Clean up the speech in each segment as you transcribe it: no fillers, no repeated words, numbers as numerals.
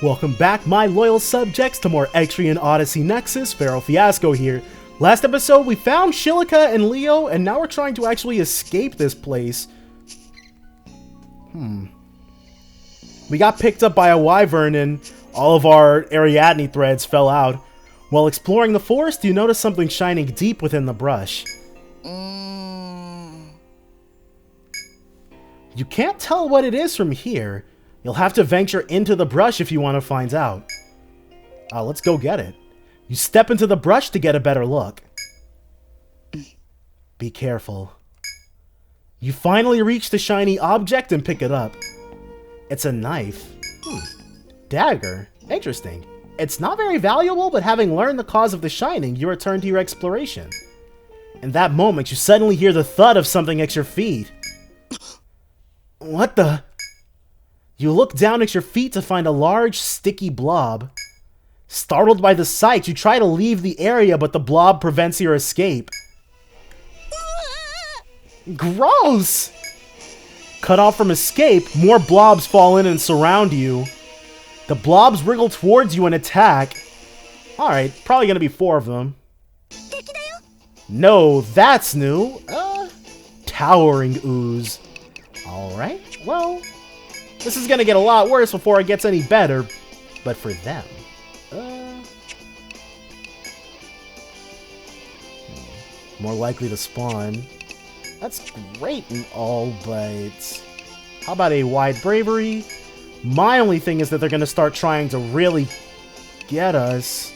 Welcome back, my loyal subjects, to more Etrian Odyssey Nexus. Pharaoh Fiasco here. Last episode, we found Shilika and Leo, and now we're trying to actually escape this place. We got picked up by a Wyvern, and all of our Ariadne threads fell out. While exploring the forest, you notice something shining deep within the brush. You can't tell what it is from here. You'll have to venture into the brush if you want to find out. Let's go get it. You step into the brush to get a better look. Be careful. You finally reach the shiny object and pick it up. It's a knife. Dagger. Interesting. It's not very valuable, but having learned the cause of the shining, you return to your exploration. In that moment, you suddenly hear the thud of something at your feet. What the? You look down at your feet to find a large, sticky blob. Startled by the sight, you try to leave the area, but the blob prevents your escape. Gross! Cut off from escape, more blobs fall in and surround you. The blobs wriggle towards you and attack. Alright, probably gonna be 4 of them. No, that's new. Towering ooze. Alright, well, this is gonna get a lot worse before it gets any better, but for them. More likely to spawn. That's great and all, but how about a wide bravery? My only thing is that they're gonna start trying to really get us.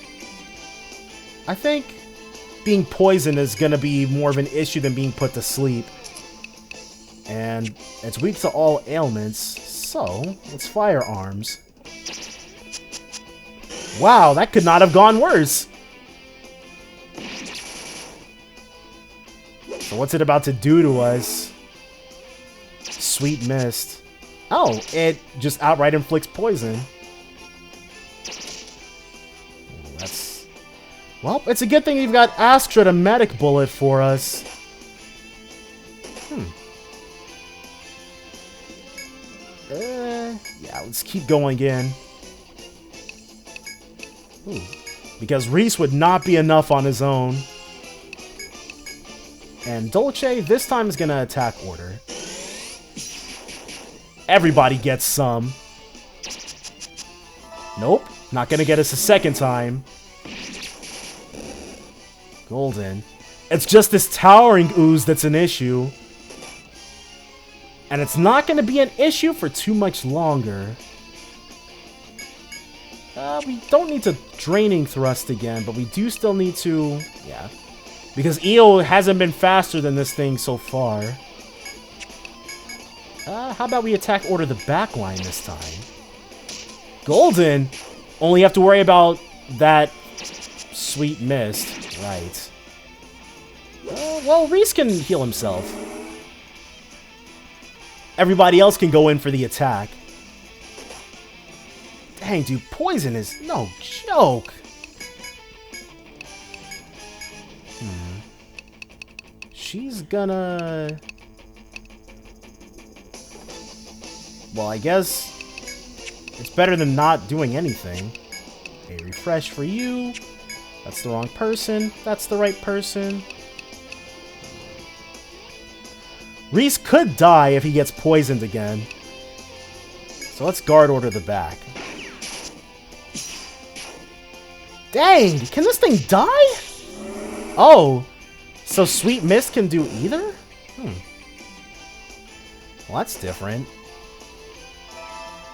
I think being poisoned is gonna be more of an issue than being put to sleep. And it's weak to all ailments, so let's firearms. Wow, that could not have gone worse. So what's it about to do to us? Sweet mist. Oh, it just outright inflicts poison. That's... Well, it's a good thing you've got Astra to medic bullet for us. Yeah, let's keep going in. Because Reese would not be enough on his own. And Dolce, this time, is gonna attack order. Everybody gets some. Nope, not gonna get us a second time. Golden. It's just this towering ooze that's an issue. And it's not going to be an issue for too much longer. We don't need to draining thrust again, but we do still need to... Yeah. Because EO hasn't been faster than this thing so far. How about we attack order the backline this time? Golden! Only have to worry about that sweet mist. Right. Well, Reese can heal himself. Everybody else can go in for the attack. Dang, dude, poison is no joke. She's gonna... Well, I guess it's better than not doing anything. Okay, refresh for you. That's the wrong person. That's the right person. Reese could die if he gets poisoned again. So let's guard order the back. Dang! Can this thing die? Oh! So Sweet Mist can do either? Well, that's different.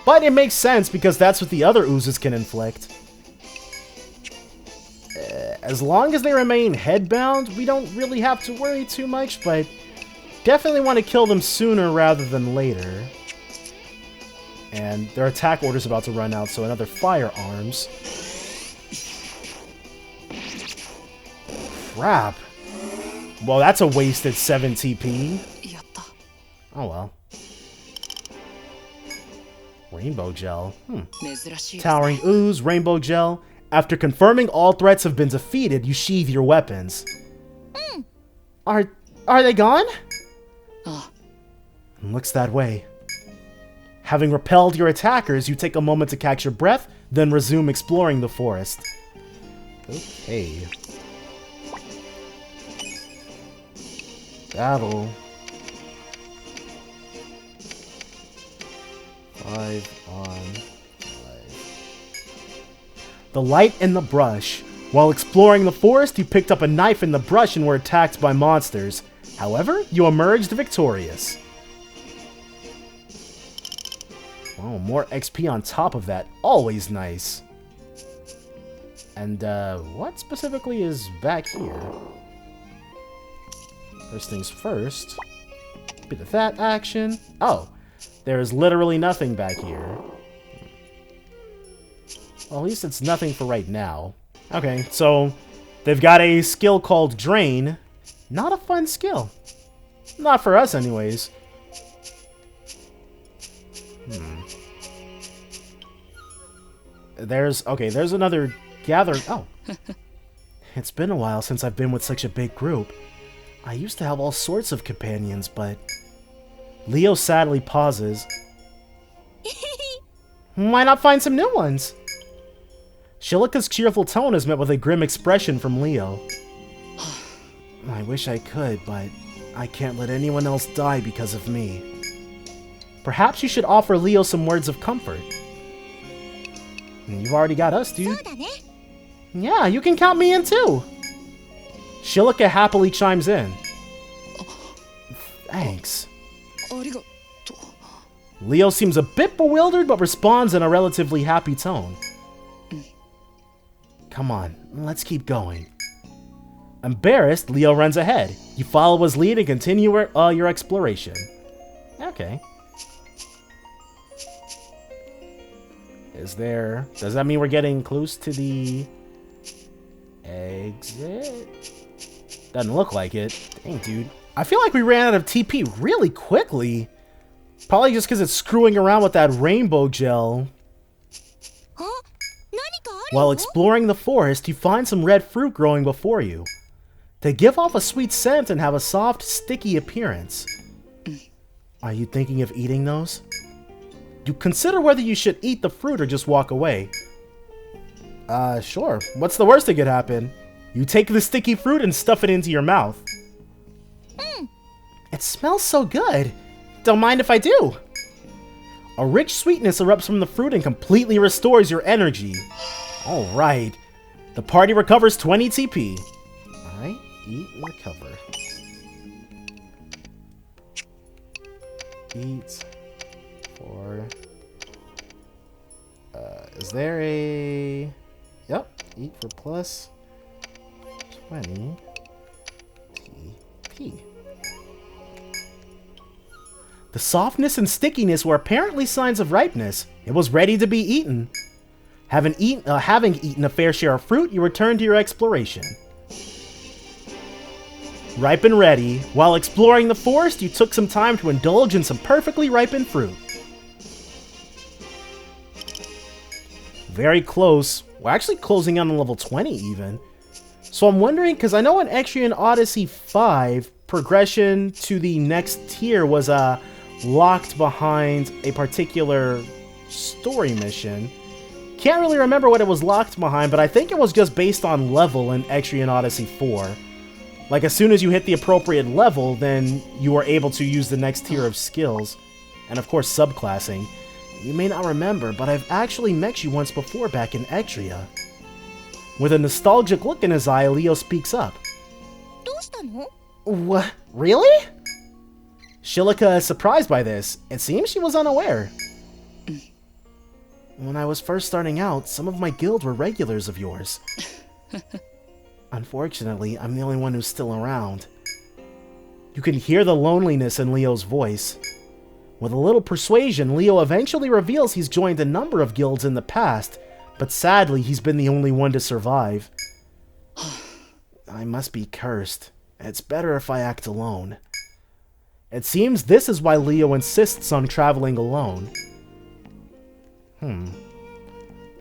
But it makes sense because that's what the other oozes can inflict. As long as they remain headbound, we don't really have to worry too much, but... Definitely want to kill them sooner rather than later. And their attack order's about to run out, so another firearms. Crap. Well, that's a wasted 7 TP. Oh well. Rainbow gel. Towering ooze, rainbow gel. After confirming all threats have been defeated, you sheathe your weapons. Are they gone? Looks that way. Having repelled your attackers, you take a moment to catch your breath then resume exploring the forest. Okay. Battle. 5 on 5. The light and the brush. While exploring the forest, you picked up a knife in the brush and were attacked by monsters. However, you emerged victorious. Oh, more XP on top of that. Always nice. And, what specifically is back here? First things first. Bit of that action. Oh, there is literally nothing back here. Well, at least it's nothing for right now. Okay, so they've got a skill called Drain. Not a fun skill. Not for us, anyways. There's another gather. Oh. It's been a while since I've been with such a big group. I used to have all sorts of companions, but... Leo sadly pauses. Why not find some new ones? Shilika's cheerful tone is met with a grim expression from Leo. I wish I could, but I can't let anyone else die because of me. Perhaps you should offer Leo some words of comfort. You've already got us, dude. Yeah, you can count me in too. Shilika happily chimes in. Thanks. Leo seems a bit bewildered, but responds in a relatively happy tone. Come on, let's keep going. Embarrassed, Leo runs ahead. You follow his lead and continue your exploration. Okay. Does that mean we're getting close to the exit? Doesn't look like it. Dang, dude. I feel like we ran out of TP really quickly. Probably just because it's screwing around with that rainbow gel. While exploring the forest, you find some red fruit growing before you. They give off a sweet scent and have a soft, sticky appearance. Are you thinking of eating those? You consider whether you should eat the fruit or just walk away. Sure. What's the worst that could happen? You take the sticky fruit and stuff it into your mouth. It smells so good. Don't mind if I do. A rich sweetness erupts from the fruit and completely restores your energy. Alright. The party recovers 20 TP. Alright, eat and recover. Eat for... is there a... Yep, eat for plus 20 TP. The softness and stickiness were apparently signs of ripeness. It was ready to be eaten. Having eaten a fair share of fruit, you return to your exploration. Ripe and ready, while exploring the forest, you took some time to indulge in some perfectly ripened fruit. Very close. We're actually closing in on level 20 even. So I'm wondering, because I know in Etrian Odyssey 5, progression to the next tier was locked behind a particular story mission. Can't really remember what it was locked behind, but I think it was just based on level in Etrian Odyssey 4. Like, as soon as you hit the appropriate level, then you are able to use the next tier of skills. And of course, subclassing. You may not remember, but I've actually met you once before back in Etria. With a nostalgic look in his eye, Leo speaks up. What? Really? Shilika is surprised by this. It seems she was unaware. When I was first starting out, some of my guild were regulars of yours. Unfortunately, I'm the only one who's still around. You can hear the loneliness in Leo's voice. With a little persuasion, Leo eventually reveals he's joined a number of guilds in the past, but sadly, he's been the only one to survive. I must be cursed. It's better if I act alone. It seems this is why Leo insists on traveling alone.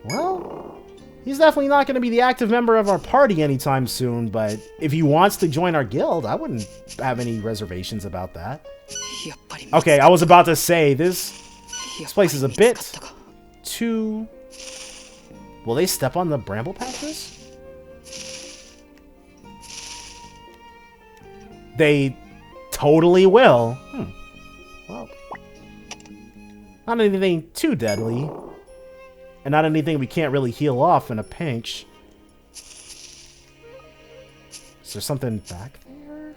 Well, he's definitely not going to be the active member of our party anytime soon, but if he wants to join our guild, I wouldn't have any reservations about that. Okay, I was about to say, this place is a bit too Will they step on the bramble patches? They totally will. Well, not anything too deadly. And not anything we can't really heal off in a pinch. Is there something back there?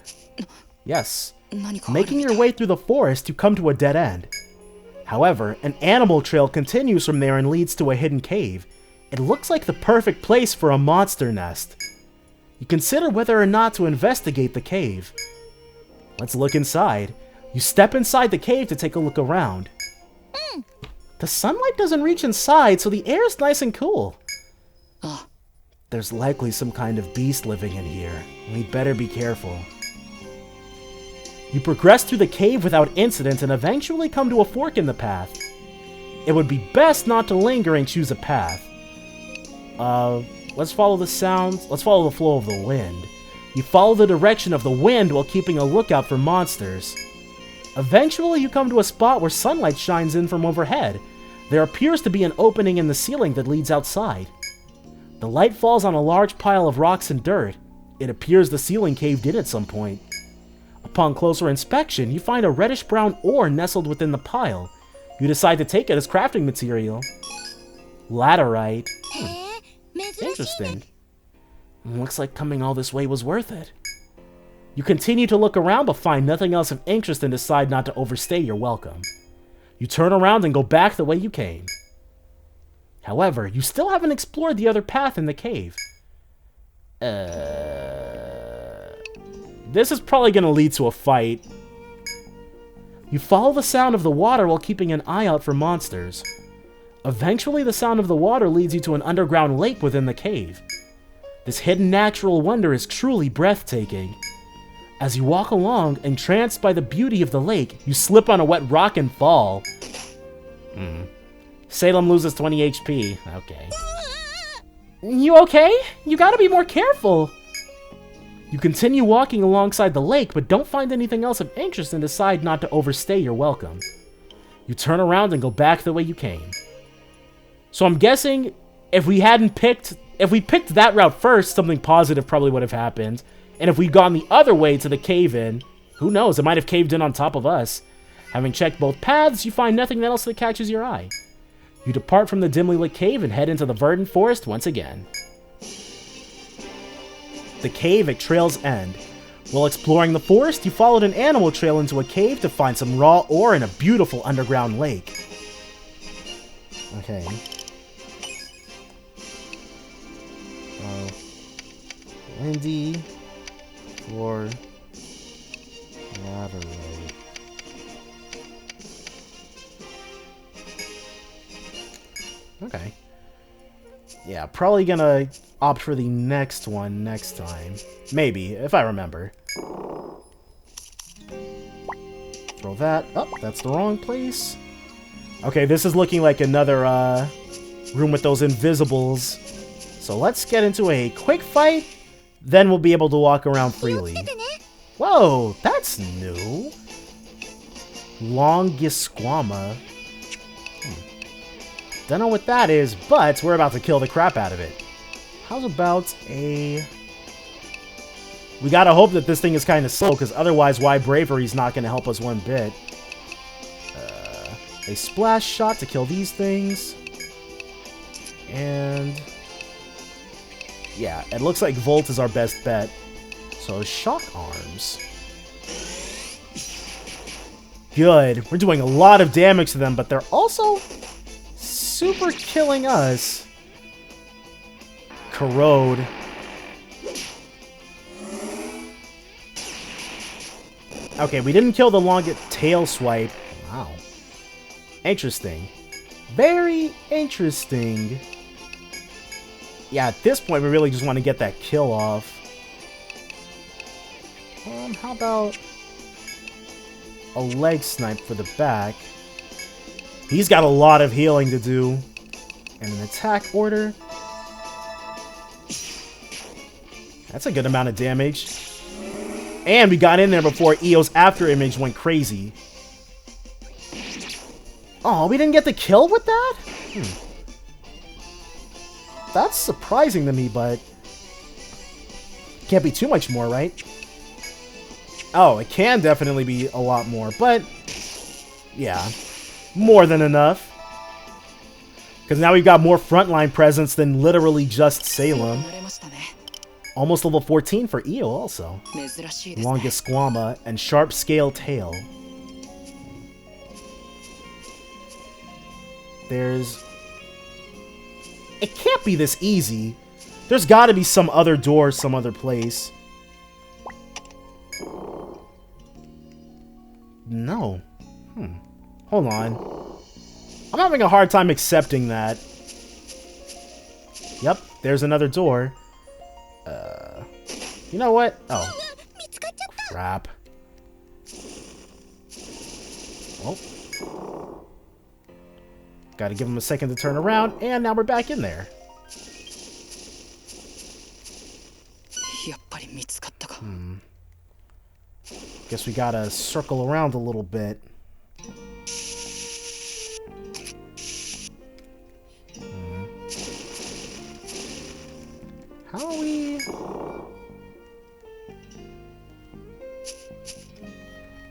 Yes. Making your way through the forest, you come to a dead end. However, an animal trail continues from there and leads to a hidden cave. It looks like the perfect place for a monster nest. You consider whether or not to investigate the cave. Let's look inside. You step inside the cave to take a look around. The sunlight doesn't reach inside, so the air is nice and cool. There's likely some kind of beast living in here. We'd better be careful. You progress through the cave without incident and eventually come to a fork in the path. It would be best not to linger and choose a path. Let's follow the sounds. Let's follow the flow of the wind. You follow the direction of the wind while keeping a lookout for monsters. Eventually, you come to a spot where sunlight shines in from overhead. There appears to be an opening in the ceiling that leads outside. The light falls on a large pile of rocks and dirt. It appears the ceiling caved in at some point. Upon closer inspection, you find a reddish-brown ore nestled within the pile. You decide to take it as crafting material. Laterite. Interesting. Looks like coming all this way was worth it. You continue to look around but find nothing else of interest and decide not to overstay your welcome. You turn around and go back the way you came. However, you still haven't explored the other path in the cave. This is probably going to lead to a fight. You follow the sound of the water while keeping an eye out for monsters. Eventually, the sound of the water leads you to an underground lake within the cave. This hidden natural wonder is truly breathtaking. As you walk along, entranced by the beauty of the lake, you slip on a wet rock and fall. Salem loses 20 HP. Okay. You okay? You gotta be more careful. You continue walking alongside the lake, but don't find anything else of interest and decide not to overstay your welcome. You turn around and go back the way you came. So I'm guessing if we picked that route first, something positive probably would have happened. And if we'd gone the other way to the cave-in, who knows, it might have caved in on top of us. Having checked both paths, you find nothing else that catches your eye. You depart from the dimly lit cave and head into the verdant forest once again. The cave at Trail's End. While exploring the forest, you followed an animal trail into a cave to find some raw ore in a beautiful underground lake. Okay. Windy for laterite. Okay. Yeah, probably gonna opt for the next one next time. Maybe, if I remember. Throw that. Oh, that's the wrong place. Okay, this is looking like another room with those invisibles. So let's get into a quick fight. Then we'll be able to walk around freely. Whoa, that's new. Longisquama. Don't know what that is, but we're about to kill the crap out of it. How's about a... We gotta hope that this thing is kind of slow, because otherwise why Bravery's not going to help us one bit. A splash shot to kill these things. And... yeah, it looks like Volt is our best bet. So, shock arms. Good. We're doing a lot of damage to them, but they're also super killing us. Corrode. Okay, we didn't kill the longest tail swipe. Wow. Interesting. Very interesting. Yeah, at this point, we really just want to get that kill off. How about a leg snipe for the back? He's got a lot of healing to do. And an attack order. That's a good amount of damage. And we got in there before Eo's after image went crazy. Oh, we didn't get the kill with that? That's surprising to me, but... Can't be too much more, right? Oh, it can definitely be a lot more, but... Yeah. More than enough. Because now we've got more frontline presence than literally just Salem. Almost level 14 for Io also. Longisquama and Sharp Scale Tail. There's... It can't be this easy. There's got to be some other door, some other place. No. Hold on. I'm having a hard time accepting that. Yep, there's another door. You know what? Oh. Crap. Well. Gotta give him a second to turn around, and now we're back in there. Guess we gotta circle around a little bit. How are we...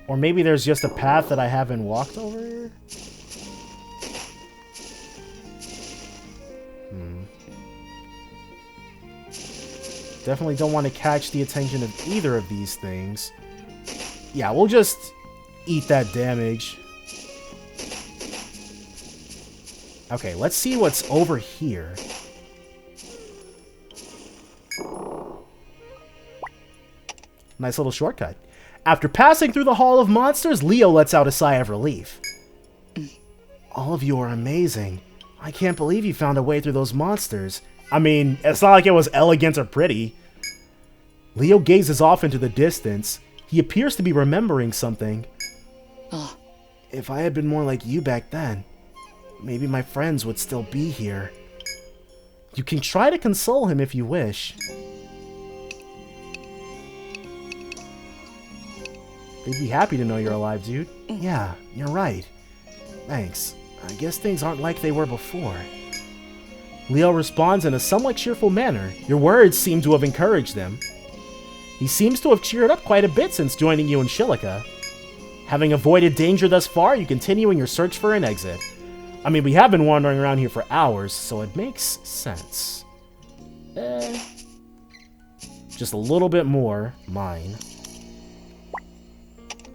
Or maybe there's just a path that I haven't walked over? Definitely don't want to catch the attention of either of these things. Yeah, we'll just eat that damage. Okay, let's see what's over here. Nice little shortcut. After passing through the Hall of Monsters, Leo lets out a sigh of relief. All of you are amazing. I can't believe you found a way through those monsters. I mean, it's not like it was elegant or pretty. Leo gazes off into the distance. He appears to be remembering something. If I had been more like you back then, maybe my friends would still be here. You can try to console him if you wish. They'd be happy to know you're alive, dude. Yeah, you're right. Thanks. I guess things aren't like they were before. Leo responds in a somewhat cheerful manner. Your words seem to have encouraged them. He seems to have cheered up quite a bit since joining you in Shilika. Having avoided danger thus far, you continue in your search for an exit. I mean, we have been wandering around here for hours, so it makes sense. Just a little bit more. Mine.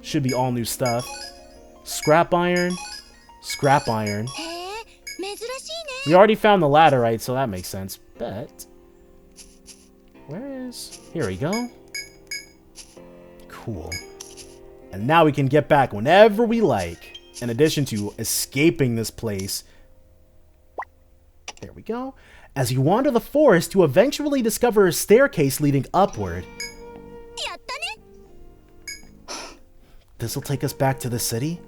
Should be all new stuff. Scrap iron. Scrap iron. We already found the laterite, so that makes sense. But... where is... here we go. Cool. And now we can get back whenever we like. In addition to escaping this place. There we go. As you wander the forest, you eventually discover a staircase leading upward. This'll take us back to the city?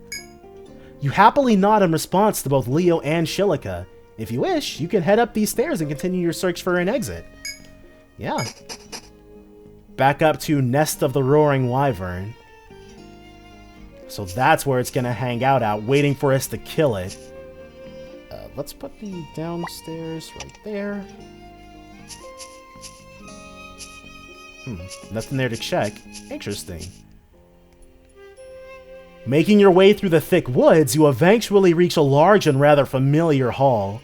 You happily nod in response to both Leo and Shilika. If you wish, you can head up these stairs and continue your search for an exit. Yeah. Back up to Nest of the Roaring Wyvern. So that's where it's gonna hang out at, waiting for us to kill it. Let's put the downstairs right there. Nothing there to check. Interesting. Making your way through the thick woods, you eventually reach a large and rather familiar hall.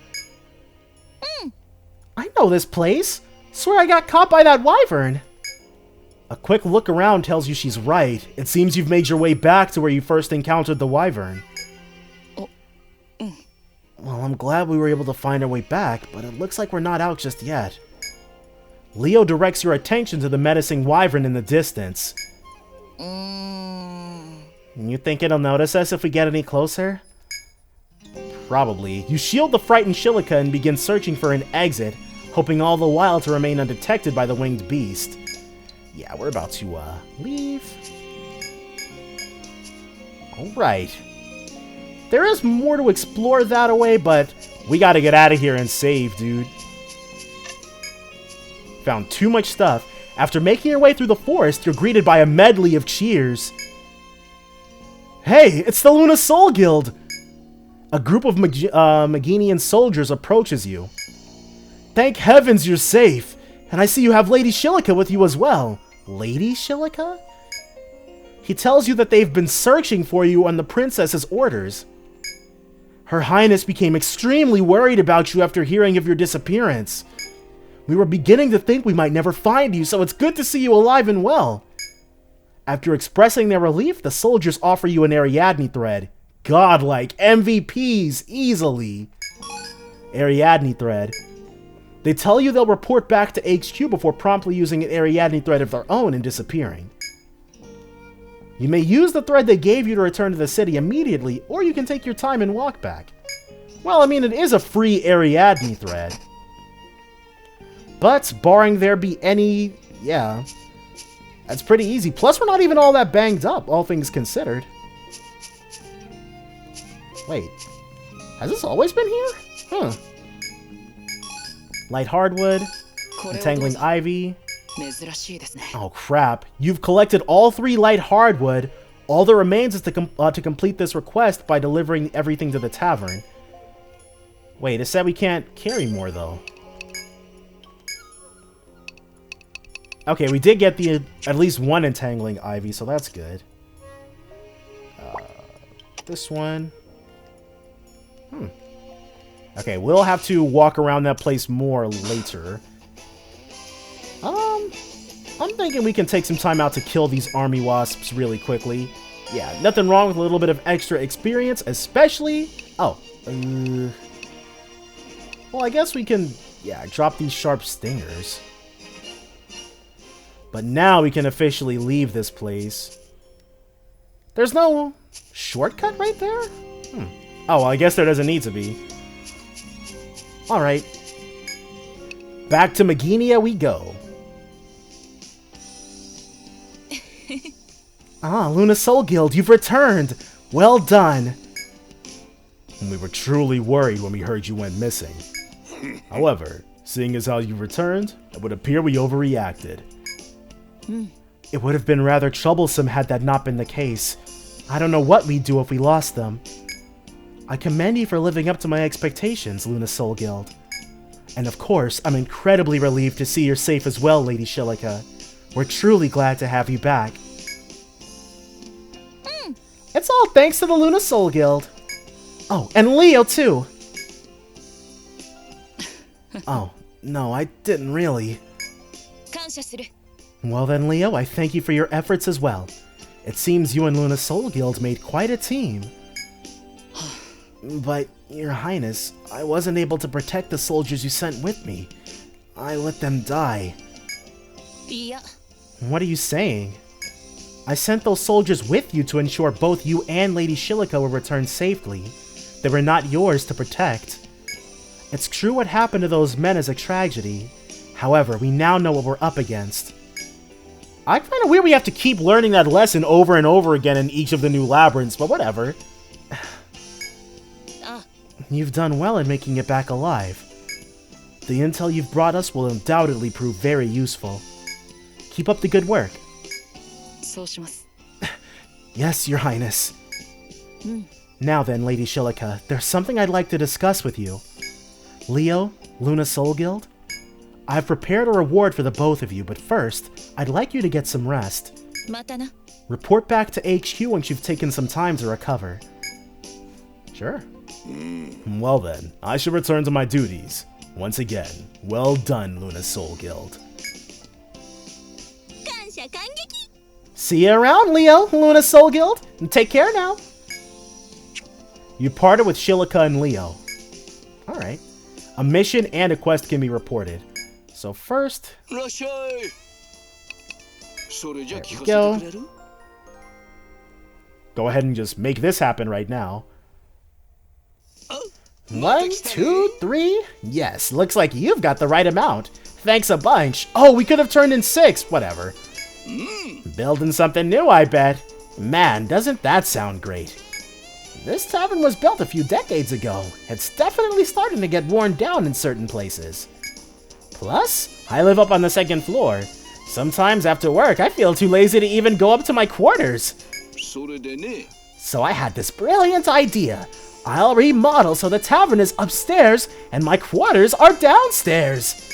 I know this place. Swear I got caught by that wyvern. A quick look around tells you she's right. It seems you've made your way back to where you first encountered the wyvern. Well, I'm glad we were able to find our way back, but it looks like we're not out just yet. Leo directs your attention to the menacing wyvern in the distance. You think it'll notice us if we get any closer? Probably. You shield the frightened Shilika and begin searching for an exit, hoping all the while to remain undetected by the winged beast. Yeah, we're about to, leave. Alright. There is more to explore that away, but we gotta get out of here and save, dude. Found too much stuff. After making your way through the forest, you're greeted by a medley of cheers. Hey, it's the Luna Soul Guild! A group of Magenian soldiers approaches you. Thank heavens you're safe. And I see you have Lady Shilika with you as well. Lady Shilika? He tells you that they've been searching for you on the princess's orders. Her Highness became extremely worried about you after hearing of your disappearance. We were beginning to think we might never find you, so it's good to see you alive and well. After expressing their relief, the soldiers offer you an Ariadne thread. Godlike, MVPs, easily. Ariadne thread. They tell you they'll report back to HQ before promptly using an Ariadne thread of their own and disappearing. You may use the thread they gave you to return to the city immediately, or you can take your time and walk back. Well, I mean, it is a free Ariadne thread. But, barring there be any... yeah. That's pretty easy. Plus, we're not even all that banged up, all things considered. Wait. Has this always been here? Huh. Light hardwood. Entangling ivy. Oh, crap. You've collected all 3 light hardwood. All that remains is to complete this request by delivering everything to the tavern. Wait, it said we can't carry more, though. Okay, we did get the at least 1 entangling ivy, so that's good. This one. Okay, we'll have to walk around that place more later. I'm thinking we can take some time out to kill these army wasps really quickly. Yeah, nothing wrong with a little bit of extra experience, especially... oh. Well, I guess we can, yeah, drop these sharp stingers. But now we can officially leave this place. There's no shortcut right there? Oh, well, I guess there doesn't need to be. Alright. Back to Magenia we go. Luna Soul Guild, you've returned! Well done! We were truly worried when we heard you went missing. However, seeing as how you returned, it would appear we overreacted. It would have been rather troublesome had that not been the case. I don't know what we'd do if we lost them. I commend you for living up to my expectations, Luna Soul Guild. And of course, I'm incredibly relieved to see you're safe as well, Lady Shilika. We're truly glad to have you back. It's all thanks to the Luna Soul Guild. Oh, and Leo too. Oh, no, I didn't really. Well then, Leo, I thank you for your efforts as well. It seems you and Luna Soul Guild made quite a team. But, Your Highness, I wasn't able to protect the soldiers you sent with me. I let them die. What are you saying? I sent those soldiers with you to ensure both you and Lady Shilika will return safely. They were not yours to protect. It's true what happened to those men is a tragedy. However, we now know what we're up against. I find it weird we have to keep learning that lesson over and over again in each of the new labyrinths, but whatever. You've done well in making it back alive. The intel you've brought us will undoubtedly prove very useful. Keep up the good work. Yes, Your Highness. Now then, Lady Shilika, there's something I'd like to discuss with you. Leo, Luna Soul Guild, I've prepared a reward for the both of you, but first, I'd like you to get some rest. Report back to HQ once you've taken some time to recover. Sure. Well then, I should return to my duties. Once again, well done, Luna Soul Guild. See you around, Leo, Luna Soul Guild, and take care now. You parted with Shilika and Leo. Alright. A mission and a quest can be reported. So first... there we go. Go ahead and just make this happen right now. 1, 2, 3. Yes, looks like you've got the right amount. Thanks a bunch. Oh, we could have turned in 6. Whatever. Building something new, I bet. Man, doesn't that sound great. This tavern was built a few decades ago. It's definitely starting to get worn down in certain places. Plus, I live up on the 2nd floor. Sometimes after work, I feel too lazy to even go up to my quarters. So I had this brilliant idea. I'll remodel so the tavern is upstairs and my quarters are downstairs.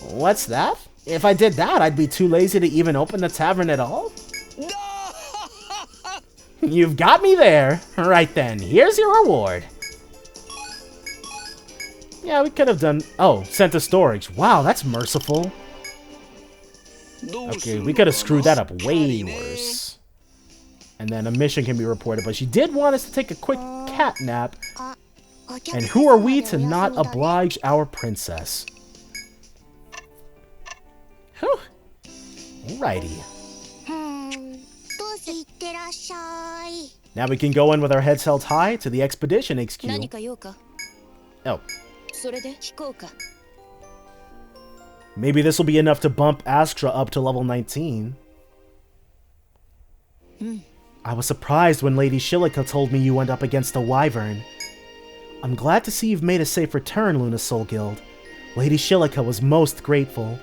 What's that? If I did that, I'd be too lazy to even open the tavern at all? You've got me there. Right then, here's your reward. Yeah, we could have done... Oh, sent to storage. Wow, that's merciful. Okay, we could have screwed that up way worse. And then a mission can be reported, but she did want us to take a quick cat nap. And who are we to not oblige our princess? Whew. Alrighty. Now we can go in with our heads held high to the expedition HQ. Oh. Maybe this will be enough to bump Astra up to level 19. I was surprised when Lady Shilika told me you went up against a Wyvern. I'm glad to see you've made a safe return, Luna Soul Guild. Lady Shilika was most grateful.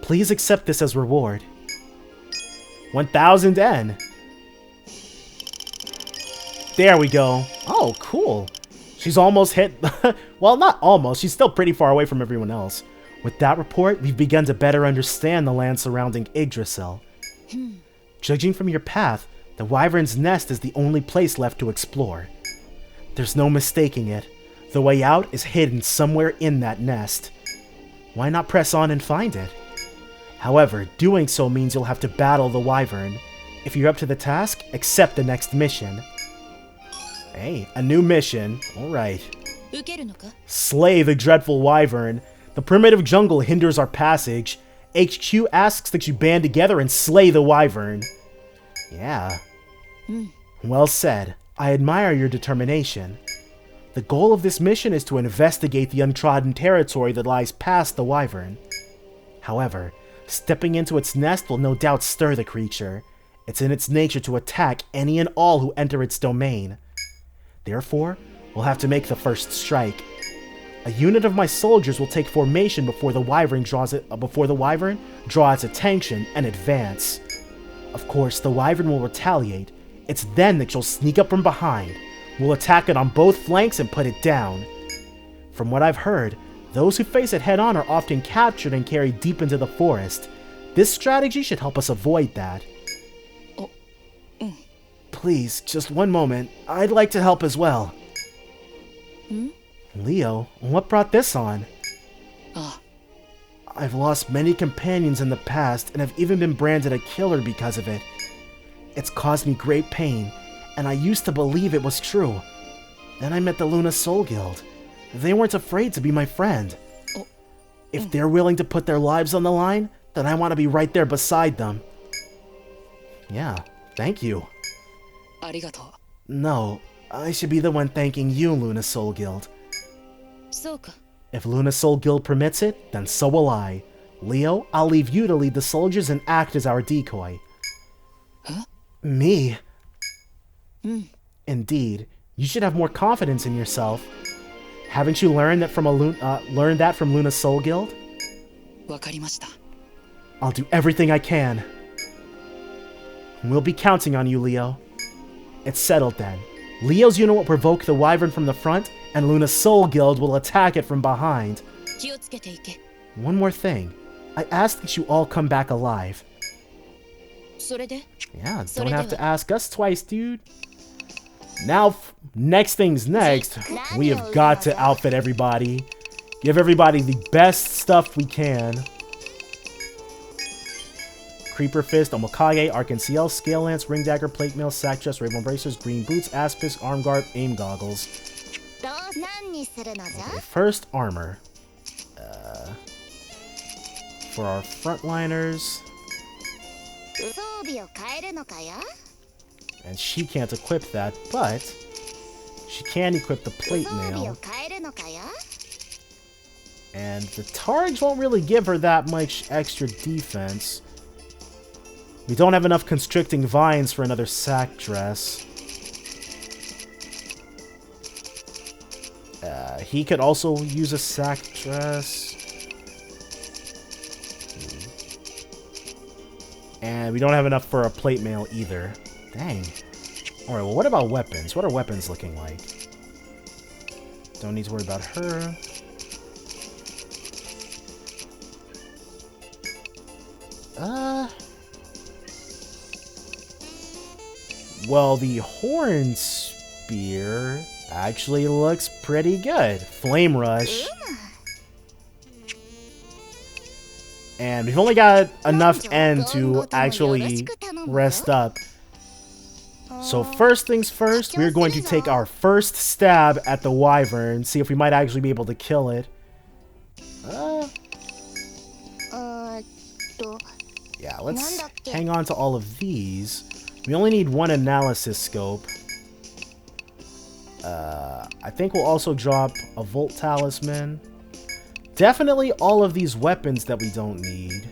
Please accept this as reward. 1,000 N. There we go. Oh, cool. She's almost hit... well, not almost. She's still pretty far away from everyone else. With that report, we've begun to better understand the land surrounding Yggdrasil. Judging from your path, the Wyvern's nest is the only place left to explore. There's no mistaking it. The way out is hidden somewhere in that nest. Why not press on and find it? However, doing so means you'll have to battle the Wyvern. If you're up to the task, accept the next mission. Hey, a new mission. Alright. Slay the dreadful Wyvern. The primitive jungle hinders our passage. HQ asks that you band together and slay the Wyvern. Yeah. Well said. I admire your determination. The goal of this mission is to investigate the untrodden territory that lies past the Wyvern. However, stepping into its nest will no doubt stir the creature. It's in its nature to attack any and all who enter its domain. Therefore, we'll have to make the first strike. A unit of my soldiers will take formation before the Wyvern draws its attention and advance. Of course, the Wyvern will retaliate. It's then that you'll sneak up from behind. We'll attack it on both flanks and put it down. From what I've heard, those who face it head-on are often captured and carried deep into the forest. This strategy should help us avoid that. Please, just one moment. I'd like to help as well. Leo, what brought this on? I've lost many companions in the past and have even been branded a killer because of it. It's caused me great pain, and I used to believe it was true. Then I met the Luna Soul Guild. They weren't afraid to be my friend. If they're willing to put their lives on the line, then I want to be right there beside them. Yeah, thank you. No, I should be the one thanking you, Luna Soul Guild. If Luna Soul Guild permits it, then so will I. Leo, I'll leave you to lead the soldiers and act as our decoy. Me? Indeed, you should have more confidence in yourself. Haven't you learned that from Luna Soul Guild? I'll do everything I can. We'll be counting on you, Leo. It's settled then. Leo's unit will provoke the Wyvern from the front, and Luna Soul Guild will attack it from behind. One more thing. I ask that you all come back alive. Yeah, don't have to ask us twice, dude. Now, next things next, we have got to outfit everybody. Give everybody the best stuff we can. Creeper Fist, Omokage, Arcan CL, Scale Lance, Ring Dagger, Plate Mail, Sack Chest, Raven Bracers, Green Boots, Aspis, Arm Guard, Aim Goggles. Okay, first armor. For our frontliners. And she can't equip that, but she can equip the Plate Mail. And the Targs won't really give her that much extra defense. We don't have enough constricting vines for another sack dress. He could also use a sack dress. And we don't have enough for a plate mail either. Dang. Alright, well, what about weapons? What are weapons looking like? Don't need to worry about her. Well, the horn spear actually looks pretty good. Flame rush. And we've only got enough end to actually rest up. So first things first, we're going to take our first stab at the Wyvern, see if we might actually be able to kill it. Yeah, let's hang on to all of these. We only need one analysis scope. I think we'll also drop a Volt Talisman. Definitely all of these weapons that we don't need.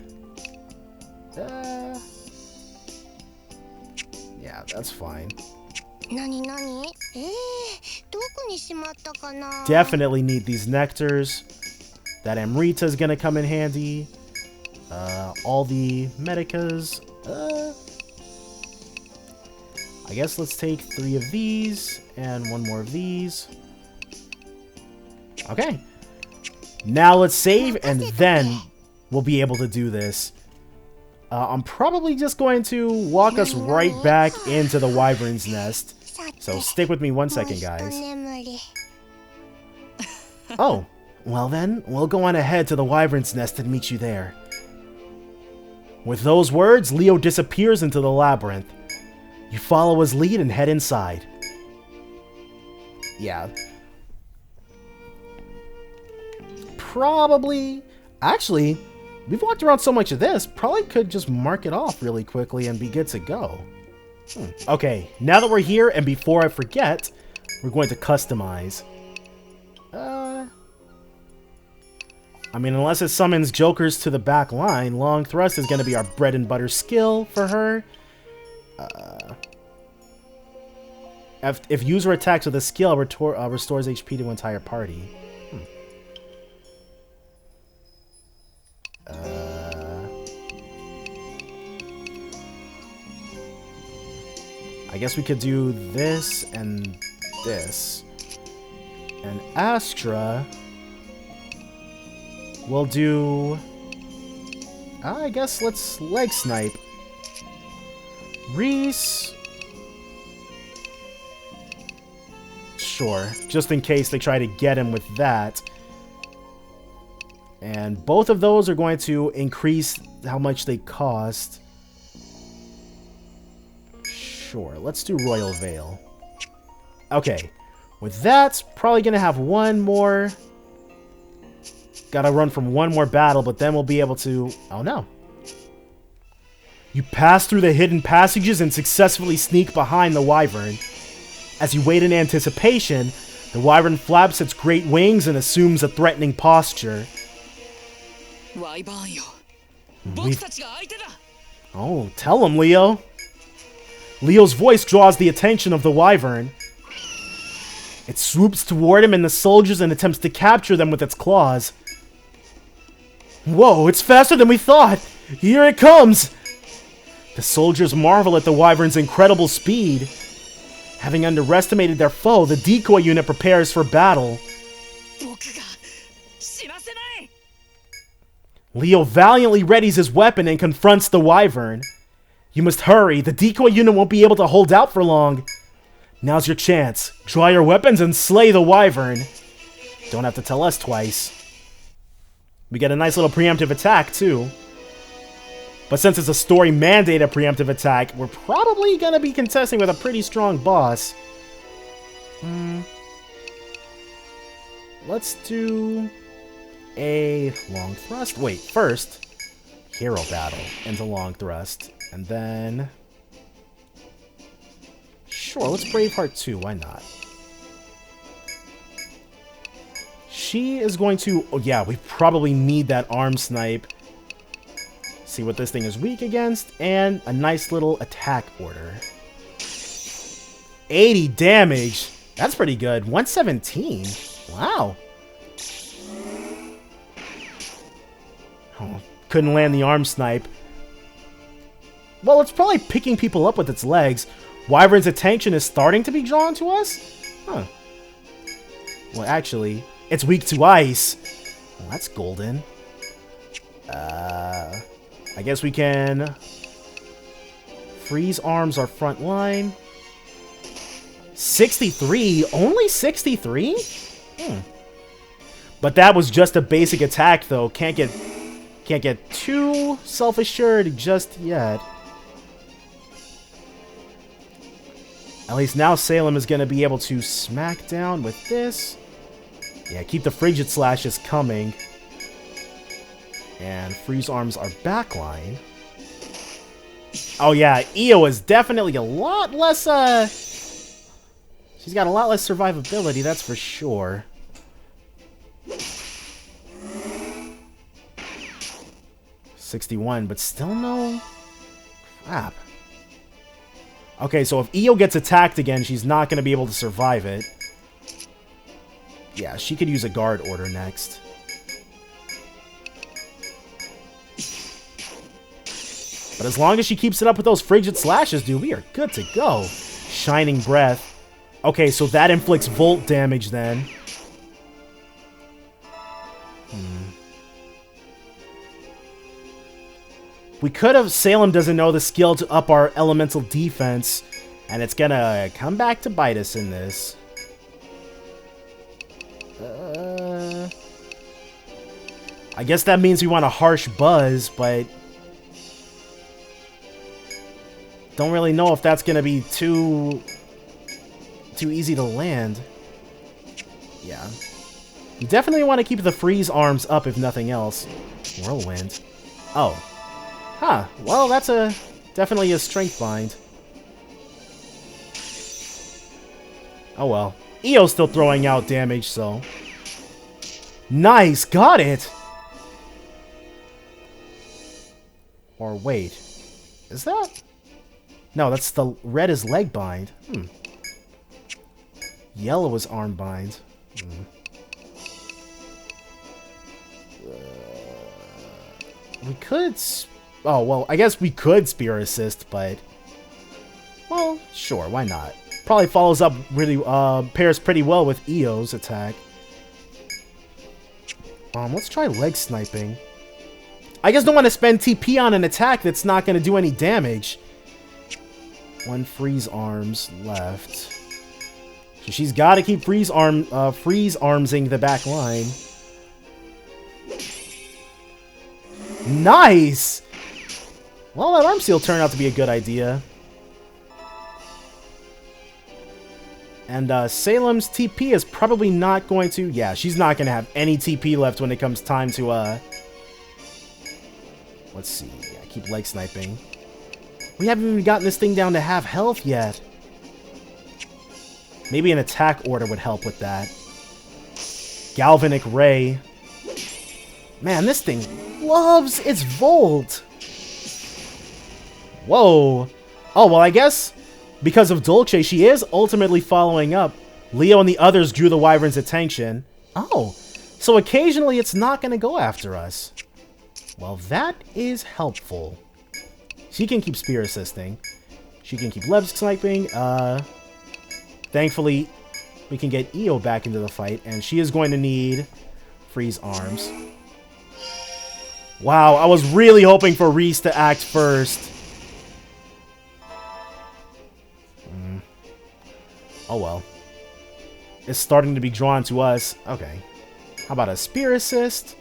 Yeah, that's fine. Definitely need these nectars. That Amrita's gonna come in handy. All the medicas. I guess let's take 3 of these and 1 more of these. Okay. Now let's save and then we'll be able to do this. I'm probably just going to walk us right back into the Wyvern's nest. So stick with me 1 second, guys. Oh, well then, we'll go on ahead to the Wyvern's nest and meet you there. With those words, Leo disappears into the labyrinth. You follow his lead and head inside. Yeah. Probably... Actually, we've walked around so much of this, probably could just mark it off really quickly and be good to go. Okay, now that we're here, and before I forget, we're going to customize. I mean, unless it summons jokers to the back line, long thrust is going to be our bread and butter skill for her. If user attacks with a skill, restores HP to entire party. I guess we could do this and this. And Astra... We'll do... I guess let's leg snipe. Reese... Sure, just in case they try to get him with that. And both of those are going to increase how much they cost. Sure, let's do Royal Veil. Okay, with that, probably gonna have one more... Gotta run from one more battle, but then we'll be able to... Oh no. You pass through the hidden passages and successfully sneak behind the Wyvern. As you wait in anticipation, the Wyvern flaps its great wings and assumes a threatening posture. Oh, tell him, Leo. Leo's voice draws the attention of the Wyvern. It swoops toward him and the soldiers and attempts to capture them with its claws. Whoa, it's faster than we thought! Here it comes! The soldiers marvel at the Wyvern's incredible speed. Having underestimated their foe, the decoy unit prepares for battle. Leo valiantly readies his weapon and confronts the Wyvern. You must hurry, the decoy unit won't be able to hold out for long. Now's your chance. Draw your weapons and slay the Wyvern. Don't have to tell us twice. We get a nice little preemptive attack, too. But since it's a story-mandated preemptive attack, we're probably gonna be contesting with a pretty strong boss. Let's do a long thrust. Wait, first, hero battle into long thrust. And then... Sure, let's Braveheart 2, why not? She is going to... Oh yeah, we probably need that arm snipe. See what this thing is weak against. And a nice little attack order. 80 damage. That's pretty good. 117. Wow. Oh, couldn't land the arm snipe. Well, it's probably picking people up with its legs. Wyvern's attention is starting to be drawn to us? Huh. Well, actually, it's weak to ice. Well, that's golden. I guess we can freeze arms our front line. 63? Only 63? But that was just a basic attack, though. Can't get too self-assured just yet. At least now Salem is going to be able to smack down with this. Yeah, keep the frigid slashes coming. And freeze arms our backline. Oh yeah, Io is definitely a lot less, she's got a lot less survivability, that's for sure. $61, but still no... Crap. Okay, so if Io gets attacked again, she's not going to be able to survive it. Yeah, she could use a guard order next. But as long as she keeps it up with those frigid slashes, dude, we are good to go. Shining Breath. Okay, so that inflicts volt damage then. We could have... Salem doesn't know the skill to up our elemental defense, and it's gonna come back to bite us in this. I guess that means we want a Harsh Buzz, but... don't really know if that's gonna be too easy to land. Yeah. You definitely want to keep the freeze arms up if nothing else. Whirlwind. Oh. Huh. Well, that's definitely a strength bind. Oh well. Io's still throwing out damage, so... Nice! Got it! Or wait. Is that... No, that's the red is leg bind. Yellow is arm bind. We could... Oh, well, I guess we could Spear Assist, but... Well, sure, why not? Probably follows up really... pairs pretty well with Io's attack. Let's try Leg Sniping. I just don't want to spend TP on an attack that's not going to do any damage. One freeze arms left. So she's got to keep freeze armsing the back line. Nice! Well, that arm seal turned out to be a good idea. And Salem's TP is probably not going to... Yeah, she's not going to have any TP left when it comes time to... Let's see. Yeah, keep leg sniping. We haven't even gotten this thing down to half health yet. Maybe an attack order would help with that. Galvanic Ray. Man, this thing loves its Volt. Whoa. Oh, well, I guess because of Dolce, she is ultimately following up. Leo and the others drew the Wyvern's attention. Oh, so occasionally it's not going to go after us. Well, that is helpful. She can keep spear assisting. She can keep leg sniping. Thankfully, we can get Io back into the fight, and she is going to need freeze arms. Wow, I was really hoping for Reese to act first. Oh well. It's starting to be drawn to us. Okay. How about a spear assist?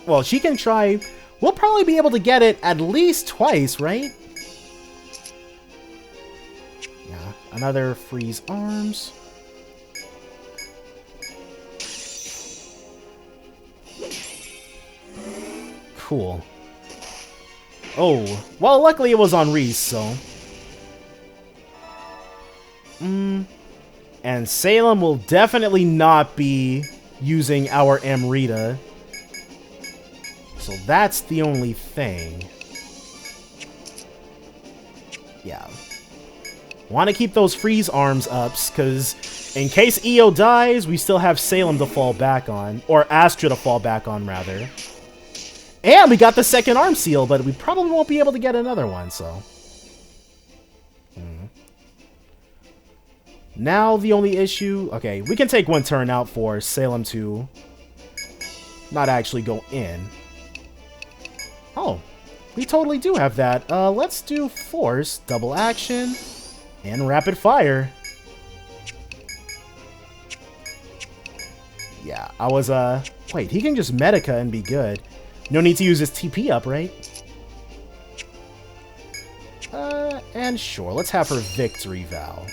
Well, she can try... We'll probably be able to get it at least twice, right? Yeah, another freeze arms. Cool. Oh, well, luckily it was on Reese, so... And Salem will definitely not be using our Amrita. So that's the only thing. Yeah. Want to keep those freeze arms ups, because in case Io dies, we still have Salem to fall back on. Or Astra to fall back on, rather. And we got the second arm seal, but we probably won't be able to get another one, so... Now the only issue... Okay, we can take one turn out for Salem to not actually go in. Oh, we totally do have that. Let's do Force, double action, and rapid fire. Yeah, I was, wait, he can just Medica and be good. No need to use his TP up, right? And sure, let's have her Victory Vow.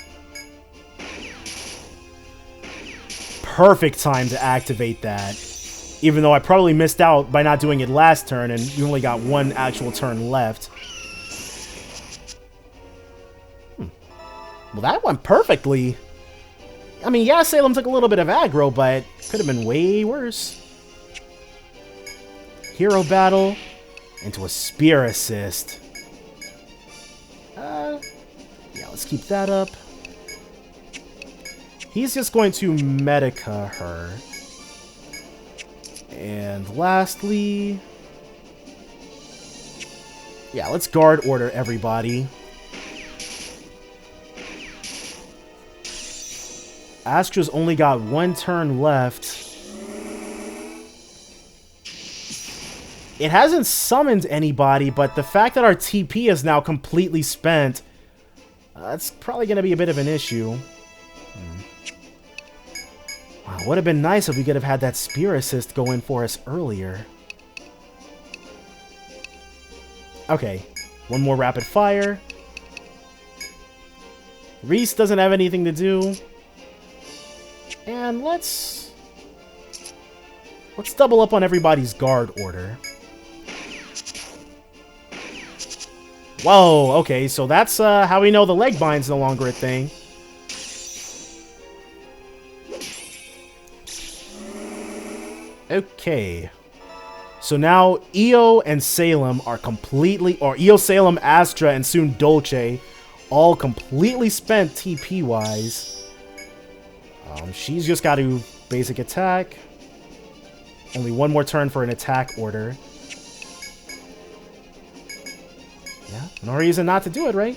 Perfect time to activate that. Even though I probably missed out by not doing it last turn, and you only got one actual turn left. Well, that went perfectly. I mean, yeah, Salem took a little bit of aggro, but could have been way worse. Hero battle into a spear assist. Yeah, let's keep that up. He's just going to Medica her. And lastly... Yeah, let's guard order everybody. Astra's only got one turn left. It hasn't summoned anybody, but the fact that our TP is now completely spent, that's probably going to be a bit of an issue. Wow, would have been nice if we could have had that spear assist go in for us earlier. Okay, one more rapid fire. Reese doesn't have anything to do. And let's double up on everybody's guard order. Whoa, okay, so that's how we know the leg bind's no longer a thing. Okay. So now Io and Salem are completely, or Io, Salem, Astra, and soon Dolce, all completely spent TP-wise. She's just got to basic attack. Only one more turn for an attack order. Yeah, no reason not to do it, right?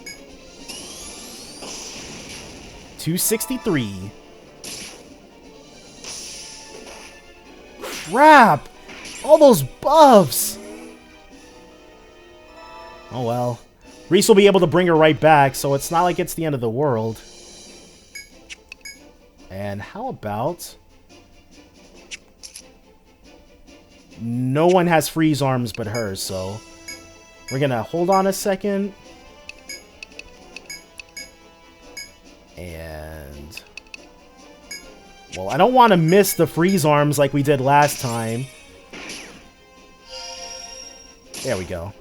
263. Crap! All those buffs! Oh well. Reese will be able to bring her right back, so it's not like it's the end of the world. And how about... No one has freeze arms but her, so... We're gonna hold on a second. And... Well, I don't want to miss the freeze arms like we did last time. There we go.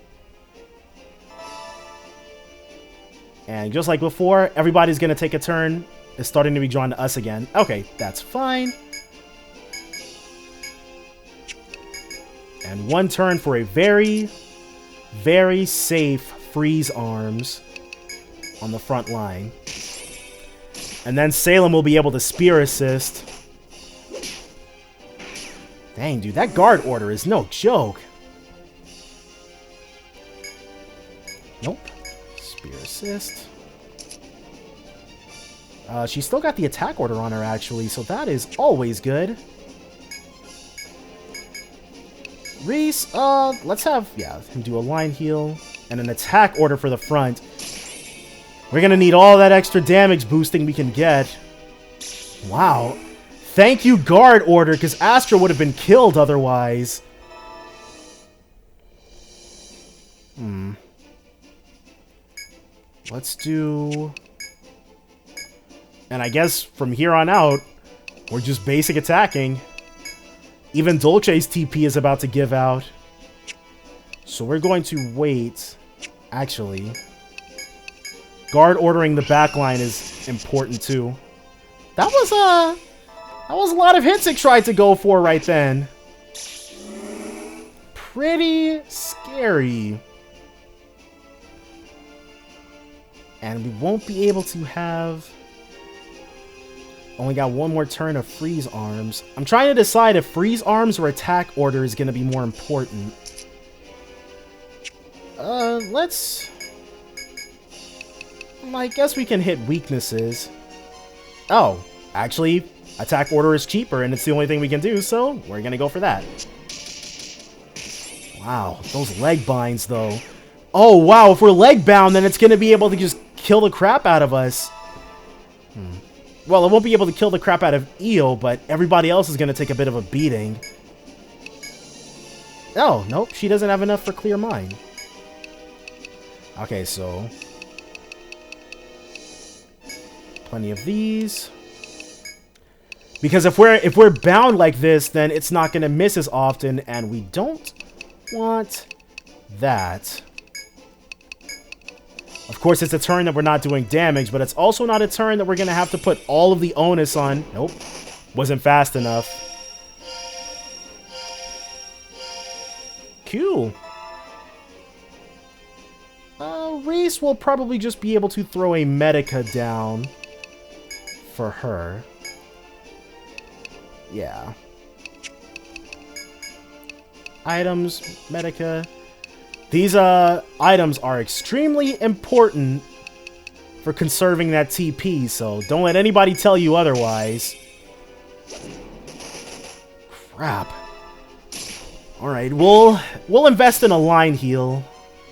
And just like before, everybody's gonna take a turn. It's starting to be drawn to us again. Okay, that's fine. And one turn for a very, very safe freeze arms on the front line. And then Salem will be able to spear assist. Dang, dude, that guard order is no joke. Nope. Spear assist. She's still got the attack order on her, actually, so that is always good. Reese, let's have, him do a line heal and an attack order for the front. We're gonna need all that extra damage boosting we can get. Wow. Thank you, guard order, because Astra would have been killed otherwise. Let's do... And I guess from here on out, we're just basic attacking. Even Dolce's TP is about to give out. So we're going to wait. Actually, guard ordering the backline is important too. That was a lot of hits it tried to go for right then. Pretty scary. And we won't be able to have... Only got one more turn of freeze arms. I'm trying to decide if freeze arms or attack order is going to be more important. I guess we can hit weaknesses. Oh, actually, attack order is cheaper, and it's the only thing we can do, so we're gonna go for that. Wow, those leg binds, though. Oh, wow, if we're leg bound, then it's gonna be able to just kill the crap out of us. Well, it won't be able to kill the crap out of Io, but everybody else is gonna take a bit of a beating. Oh, nope, she doesn't have enough for Clear Mind. Okay, so... plenty of these. Because if we're bound like this, then it's not going to miss as often, and we don't want that. Of course, it's a turn that we're not doing damage, but it's also not a turn that we're going to have to put all of the onus on. Nope. Wasn't fast enough. Cool. Reese will probably just be able to throw a Medica down for her. Yeah. Items, Medica. These items are extremely important for conserving that TP, so don't let anybody tell you otherwise. Crap. Alright, we'll invest in a line heal.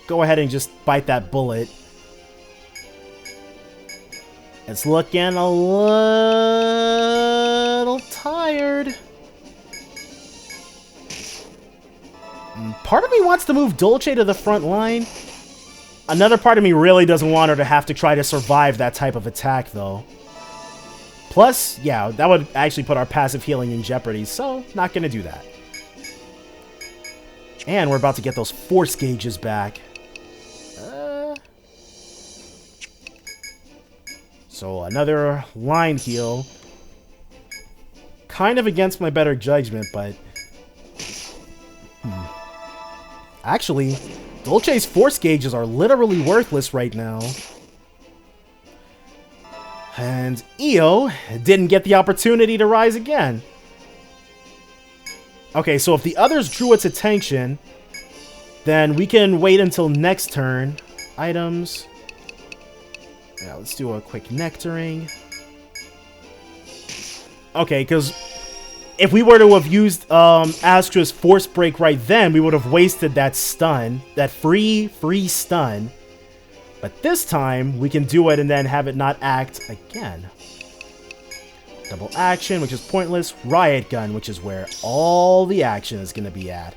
Go ahead and just bite that bullet. It's looking a little tired. Part of me wants to move Dolce to the front line. Another part of me really doesn't want her to have to try to survive that type of attack, though. Plus, yeah, that would actually put our passive healing in jeopardy, so not gonna do that. And we're about to get those force gauges back. So another line heal. Kind of against my better judgment, but... Actually, Dolce's force gauges are literally worthless right now. And Io didn't get the opportunity to rise again. Okay, so if the others drew its attention, then we can wait until next turn. Items. Yeah, let's do a quick nectaring. Okay, because if we were to have used Astra's Force Break right then, we would have wasted that stun. That free stun. But this time, we can do it and then have it not act again. Double action, which is pointless. Riot Gun, which is where all the action is going to be at.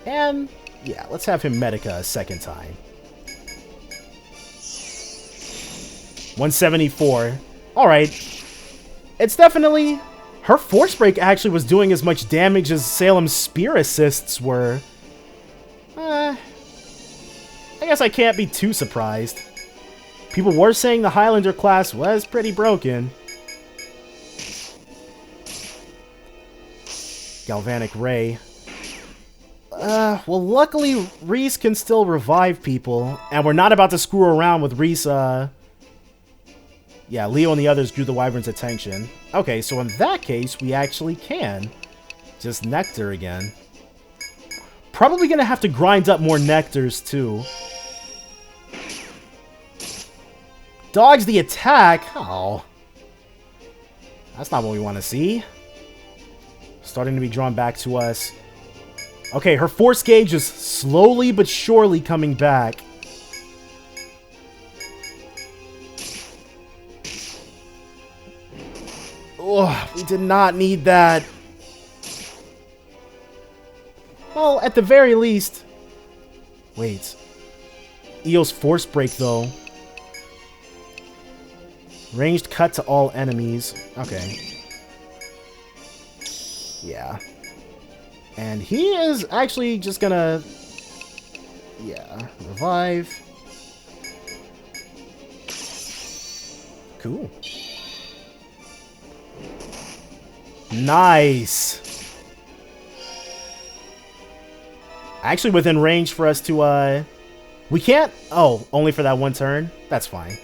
And, yeah, let's have him Medica a second time. 174. Alright. It's definitely... Her Force Break actually was doing as much damage as Salem's Spear Assists were. I guess I can't be too surprised. People were saying the Highlander class was pretty broken. Galvanic Ray. Well, luckily, Reese can still revive people, and we're not about to screw around with Reese, Yeah, Leo and the others drew the Wyvern's attention. Okay, so in that case, we actually can just Nectar again. Probably gonna have to grind up more Nectars, too. Dogs the attack? Oh. That's not what we want to see. Starting to be drawn back to us. Okay, her force gauge is slowly but surely coming back. Oh, we did not need that. Well, at the very least... Wait. Io's Force Break, though. Ranged cut to all enemies. Okay. Yeah. And he is actually just gonna... Yeah. Revive. Cool. Nice. Actually within range for us to, we can't... Oh, only for that one turn? That's fine.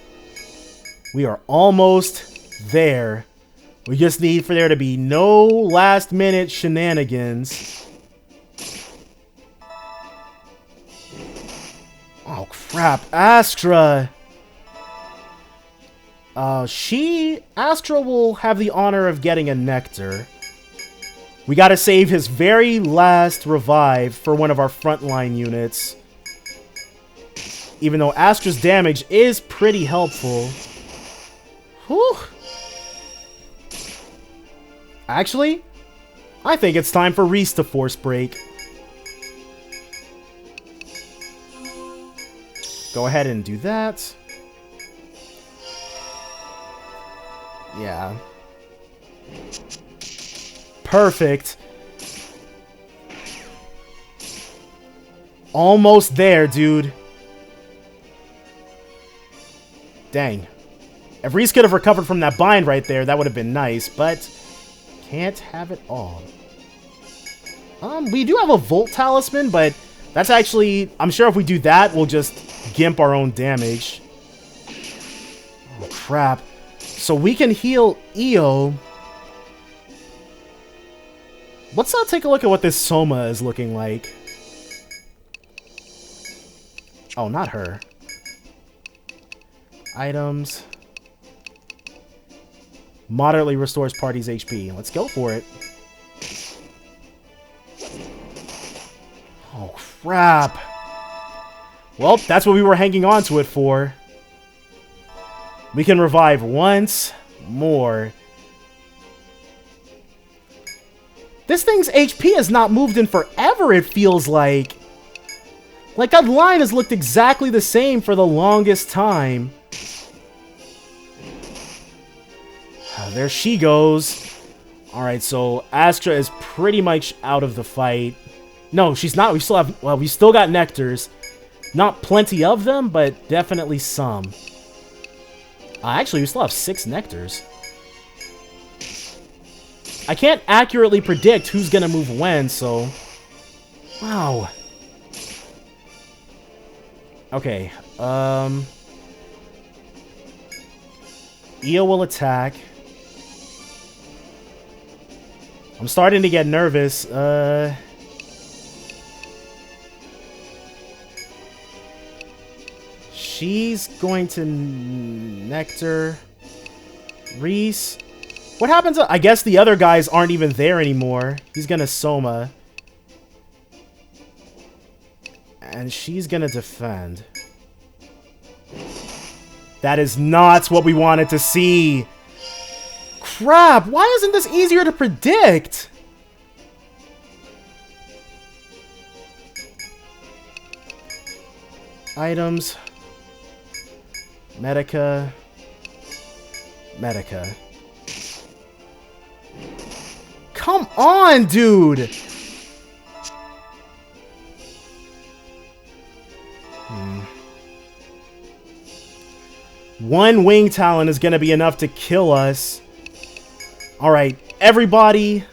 We are almost there. We just need for there to be no last-minute shenanigans. Oh, crap. Astra! Astra will have the honor of getting a nectar. We gotta save his very last revive for one of our frontline units. Even though Astra's damage is pretty helpful. Whew. Actually, I think it's time for Reese to force break. Go ahead and do that. Yeah. Perfect. Almost there, dude. Dang. If Reese could have recovered from that bind right there, that would have been nice, but can't have it all. We do have a Volt Talisman, but that's actually... I'm sure if we do that, we'll just gimp our own damage. Oh, crap. So we can heal Io. Let's take a look at what this Soma is looking like. Oh, not her. Items. Moderately restores party's HP. Let's go for it. Oh, crap. Well, that's what we were hanging on to it for. We can revive once more. This thing's HP has not moved in forever, it feels like. Like, that line has looked exactly the same for the longest time. There she goes. Alright, so Astra is pretty much out of the fight. No, she's not. We still have... Well, we still got nectars. Not plenty of them, but definitely some. Actually, we still have 6 nectars. I can't accurately predict who's gonna move when, so... Wow. Okay, Io will attack. I'm starting to get nervous. She's going to nectar. Reese. What happens? I guess the other guys aren't even there anymore. He's gonna Soma. And she's gonna defend. That is not what we wanted to see. Crap! Why isn't this easier to predict? Items. Medica. Medica. Come on, dude! One wing talent is going to be enough to kill us. Alright, everybody.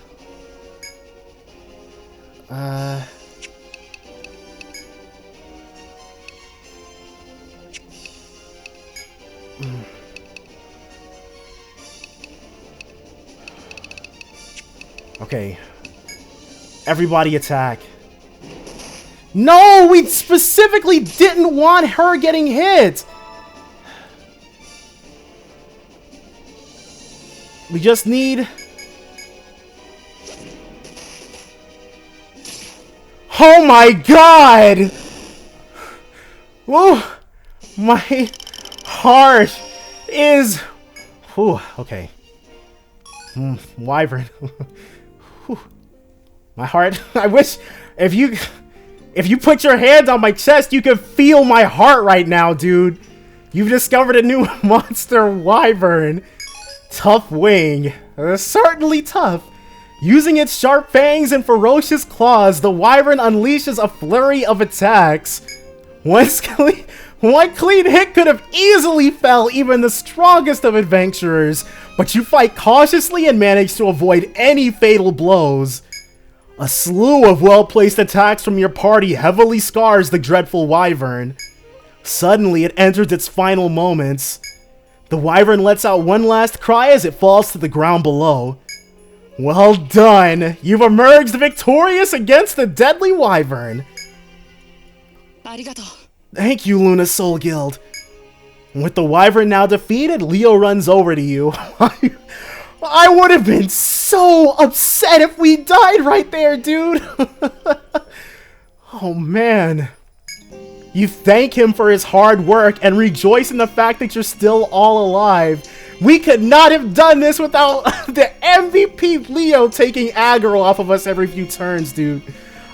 Okay. Everybody attack. No, we specifically didn't want her getting hit. We just need... Oh my god! Whoa! My heart is... Whew, okay. Wyvern. My heart... I wish... If you put your hands on my chest, you could feel my heart right now, dude. You've discovered a new monster, Wyvern. Tough wing. Certainly tough. Using its sharp fangs and ferocious claws, the Wyvern unleashes a flurry of attacks. One clean hit could have easily felled even the strongest of adventurers, but you fight cautiously and manage to avoid any fatal blows. A slew of well-placed attacks from your party heavily scars the dreadful Wyvern. Suddenly, it enters its final moments. The Wyvern lets out one last cry as it falls to the ground below. Well done! You've emerged victorious against the deadly Wyvern! Thank you, Luna Soul Guild. With the Wyvern now defeated, Leo runs over to you. I would have been so upset if we died right there, dude. Oh, man. You thank him for his hard work and rejoice in the fact that you're still all alive. We could not have done this without the MVP Leo taking aggro off of us every few turns, dude.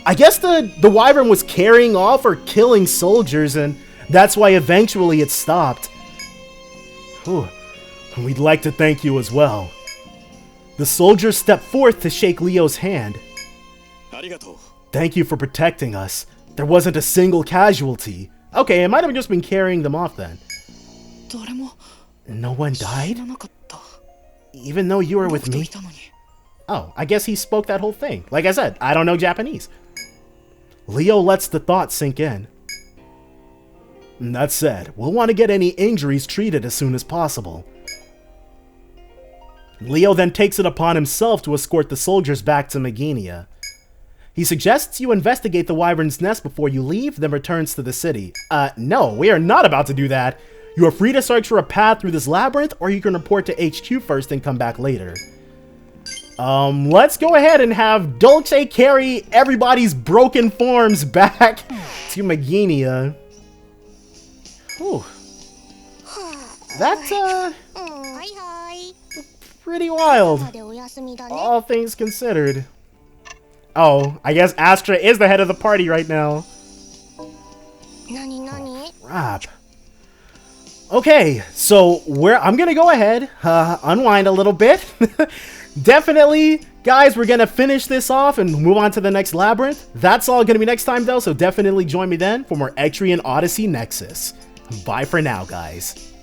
I guess the Wyvern was carrying off or killing soldiers, and that's why eventually it stopped. Whew. We'd like to thank you as well. The soldiers stepped forth to shake Leo's hand. Thank you for protecting us. There wasn't a single casualty. Okay, it might have just been carrying them off then. No one died? Even though you were with me? Oh, I guess he spoke that whole thing. Like I said, I don't know Japanese. Leo lets the thought sink in. That said, we'll want to get any injuries treated as soon as possible. Leo then takes it upon himself to escort the soldiers back to Magenia. He suggests you investigate the Wyvern's nest before you leave, then returns to the city. No, we are not about to do that. You are free to search for a path through this labyrinth, or you can report to HQ first and come back later. Let's go ahead and have Dolce carry everybody's broken forms back to Magenia. Whew. That's, pretty wild, all things considered. Oh, I guess Astra is the head of the party right now. Crap. Okay, so I'm gonna go ahead, unwind a little bit. Definitely, guys, we're gonna finish this off and move on to the next labyrinth. That's all gonna be next time, though, so definitely join me then for more Etrian Odyssey Nexus. Bye for now, guys.